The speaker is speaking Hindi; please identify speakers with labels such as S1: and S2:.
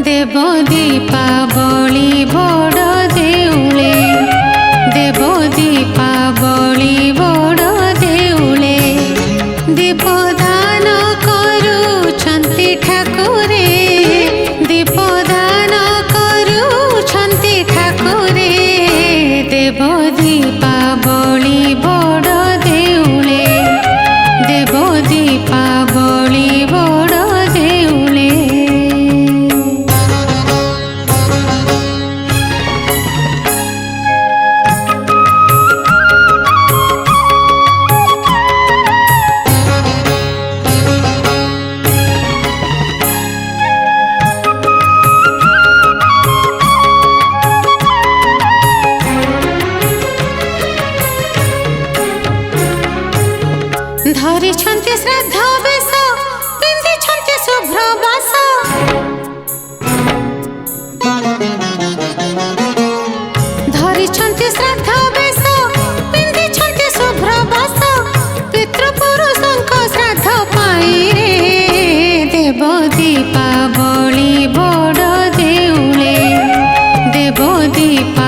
S1: देव दीपावली बड़ देउले देव दीपावली बड़ देउले दीपदान करुछन्ति ठाकुरे दीपदान करुछन्ति ठाकुरे देव दीपावली बड़ देउले देव दीपावली बड़ देउले। धरिछन्ति श्रद्धा बेश पिंधिछन्ति शुभ्र बास धरिछन्ति श्रद्धा बेश पिंधिछन्ति शुभ्र बास पितृपुरुषंक श्राद्ध पाई रे देव दीपावली बड़ देउले देव दीपा